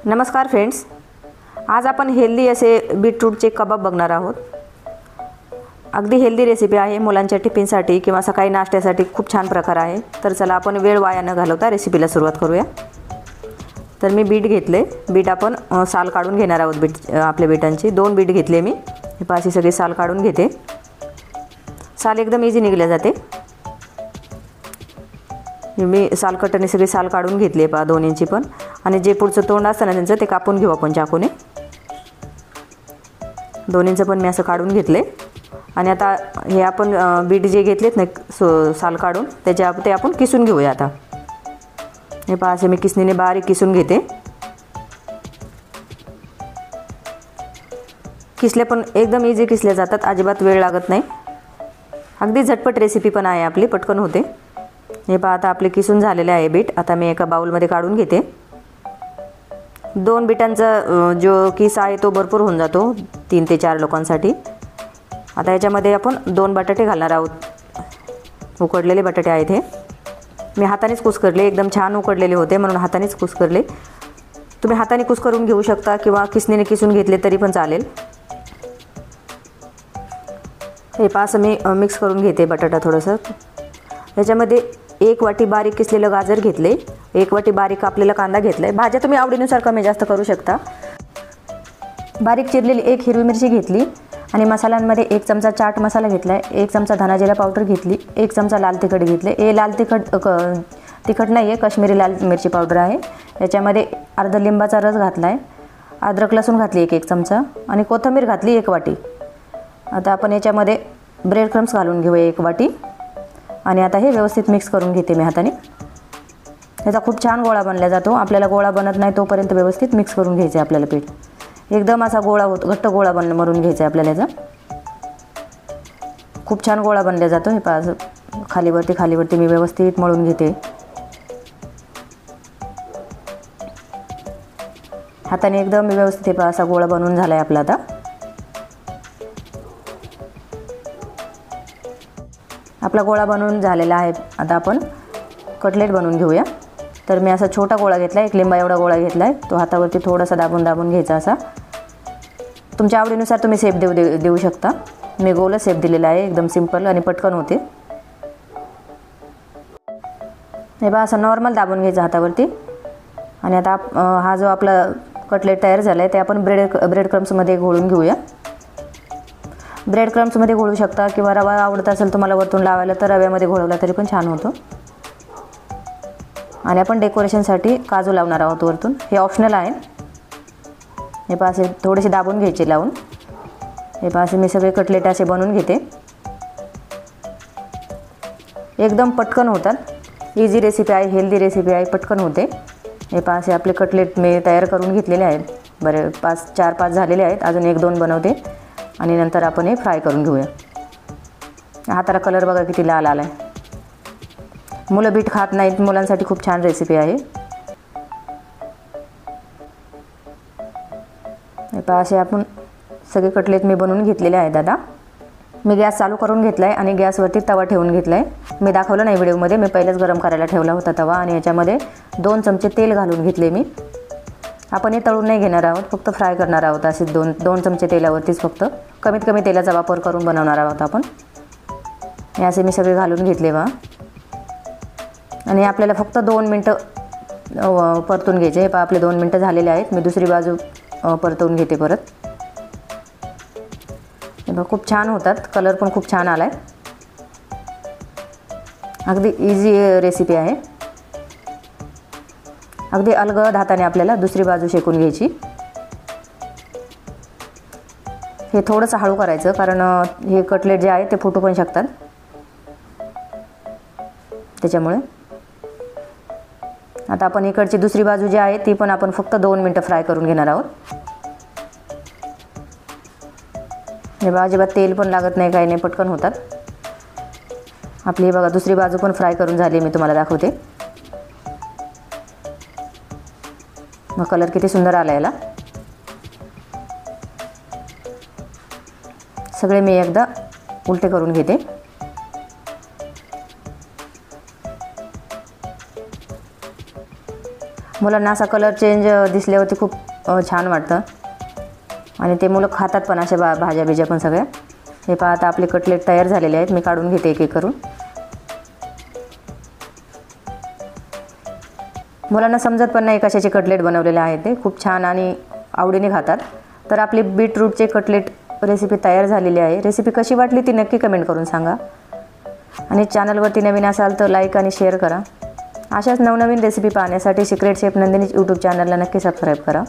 नमस्कार फ्रेंड्स, आज आपण हेल्दी असे बीटरूटचे कबाब बघणार आहोत। अगदी हेल्दी रेसिपी आहे। मुलांच्या टिफिनसाठी किंवा सकाळी नाश्त्यासाठी खूप छान प्रकार आहे। तर चला आपण वेळ वाया न घालवता रेसिपीला सुरुवात करूया। तर मी बीट घेतले। बीट आपण साल काढून घेणार आहोत। आपल्या बीटांची 2 बीट घेतले मी। हे पाशी सगळे साल काढून घेते। साल एकदम इझी निघले जाते। मी साल कटरने सगळे साल काढून घेतले पहा 2 इंची पण, आणि जे पुढचं तोंड असतं ना त्यांचं ते कापून घेऊ आपण चाकूने। 2 इंच पण मी असं काढून घेतले। आणि आता हे आपण बीट जे घेतलेत ना साल काढून ते आपण किसून घेऊया। आता हे पहा असे मी किसणीने बारीक किसून घेते। किसले पण एकदम इझी किसले जातात, अजिबात वेळ लागत नाही। अगदी झटपट रेसिपी पण आहे आपली, पटकन होते। हे पहा आता आपले किसून झालेले आहे बीट। आता मी एका बाउलमध्ये काढून घेते। 2 बीटांचा जो किस आहे तो भरपूर होऊन जातो 3 ते 4 लोकांसाठी। आता याच्यामध्ये आपण 2 बटाटे घालणार आहोत। उकडलेले बटाटे आहेत हे। मी हातानेच कुस्करले, एकदम छान उकडलेले होते म्हणून हातानेच कुस्करले। तुम्ही हाताने कुस्करून घेऊ शकता किंवा किसणीने किसून घेतले तरी पण चालेल। हे पहा असं मी मिक्स करून घेते बटाटा थोडंसं। याच्यामध्ये 1 वाटी बारीक किसलेलं गाजर घेतले, 1 वाटी बारीक कापलेला कांदा घेतलाय। भाज्या तुम्ही आवडीनुसार कमी जास्त करू शकता। बारीक चिरलेली 1 हिरवी मिरची घेतली, आणि मसाल्यांमध्ये 1 चमचा चाट मसाला घेतलाय, 1 चमचा धना जिरा पावडर घेतली, 1 चमचा लाल तिखट घेतले। हे लाल तिखट नाही आहे, काश्मीरी लाल मिरची पावडर आहे। याच्यामध्ये अर्धा लिंबाचा रस घातलाय, अद्रक लसूण घातली 1 चमचा, आणि कोथिंबीर घातली 1 वाटी। आता आपण याच्यामध्ये ब्रेड क्रम्स घालून घेऊया 1 वाटी, आणि आता हे व्यवस्थित मिक्स करून घेते मी हाताने। याचा खूप छान गोळा बनला जातो। आपल्याला गोळा बनत नाही तोपर्यंत व्यवस्थित मिक्स करून घ्यायचे आपल्याला पीठ। एकदम असा गोळा घट्ट गोळा मरून घ्यायचा आपल्याला। याचा खूप छान गोळा बनला जातो। हे पहा खालीवरती मी व्यवस्थित मळून घेते। हाताने एकदम व्यवस्थित हे पहा असा गोळा बनवून झाला आहे आपला। आता आपला गोळा बनवून झालेला आहे। आता आपण कटलेट बनवून घेऊया। तर मी असा छोटा गोळा घेतला, 1 लिंबा एवढा गोळा घेतला आहे। तो हातावरती थोडासा दाबून घ्यायचा असा। तुमच्या आवडीनुसार तुम्ही शेप देऊ शकता। मी गोल शेप दिलेला आहे, एकदम सिंपल आणि पटकन होते। हे बघा असं नॉर्मल दाबून घ्यायचं हातावरती। आणि आता हा जो आपला कटलेट तयार झाला आहे ते आपण ब्रेड क्रम्समध्ये घोळून घेऊया। ब्रेड क्रम्समध्ये घोळू शकता, किंवा रवा आवडत असेल तुम्हाला वरतून लावायला तर रव्यामध्ये घोळवला तरी पण छान होतो। आणि आपण डेकोरेशनसाठी काजू लावणार आहोत वरतून, हे ऑप्शनल आहे। हे पहा असे थोडेसे दाबून घ्यायचे लावून। हे पहा असे मी सगळे कटलेट असे बनवून घेते। एकदम पटकन होतात। इझी रेसिपी आहे, हेल्दी रेसिपी आहे, पटकन होते। हे पहा असे आपले कटलेट मी तयार करून घेतलेले आहेत। बरे 4-5 झालेले आहेत, अजून 1-2 बनवते, आणि नंतर आपण हे फ्राय करून घेऊया। हाताला कलर बघा किती लाल आला आहे। मुलं बीट खात नाहीत, मुलांसाठी खूप छान रेसिपी आहे। हे पहा असे आपण सगळे कटलेट मी बनवून घेतलेले आहेत। आता मी गॅस चालू करून घेतला आहे आणि गॅसवरती तवा ठेवून घेतला आहे। मी दाखवलं नाही व्हिडिओमध्ये, मी पहिलेच गरम करायला ठेवला होता तवा, आणि याच्यामध्ये 2 चमचे तेल घालून घेतले मी। आपण हे तळून नाही घेणार आहोत, फक्त फ्राय करणार आहोत। असे 2 चमचे तेलावरतीच फक्त कमीत कमी तेलाचा वापर करून बनवणार आहोत आपण। हे असे मी सगळे घालून घेतले बा, आणि आपल्याला फक्त 2 मिनटं परतून घ्यायचे। हे पहा आपले 2 मिनटं झालेले आहेत। मी दुसरी बाजू परतवून घेते परत। हे बघा खूप छान होतात, कलर पण खूप छान आला आहे। अगदी इझी रेसिपी आहे। अगदी अलगद हाताने आपल्याला दुसरी बाजू शेकून घ्यायची। हे थोडंसं हळू करायचं, कारण हे कटलेट जे आहे ते फुटू पण शकतात त्याच्यामुळे। आता आपण इकडची दुसरी बाजू जी आहे ती पण आपण फक्त 2 मिनटं फ्राय करून घेणार आहोत। हे बघा अजिबात तेल पण लागत नाही, काही नाही, पटकन होतात आपली। हे बघा दुसरी बाजू पण फ्राय करून झाली, मी तुम्हाला दाखवते। मग कलर किती सुंदर आला याला। सगळे मी एकदा उलटे करून घेते। मुलांना असा कलर चेंज दिसल्यावरती खूप छान वाटतं आणि ते मुलं खातात पण अशा भाज्या बिज्या पण सगळ्या. हे पहा आता आपले कटलेट तयार झालेले आहेत. मी काढून घेते एक एक करून. मुलांना समजत पण नाही कशाचे कटलेट बनवलेले आहेत, ते खूप छान आणि आवडीने खातात. तर आपली बीटरूटचे कटलेट रेसिपी तयार झालेली आहे. रेसिपी कशी वाटली ती नक्की कमेंट करून सांगा आणि चॅनलवरती नवीन असाल तर लाईक आणि शेअर करा. अशाच नवनवीन रेसिपी पाहण्यासाठी सिक्रेट शेफ नंदिनी यूट्यूब चॅनलला नक्की सबस्क्राईब करा.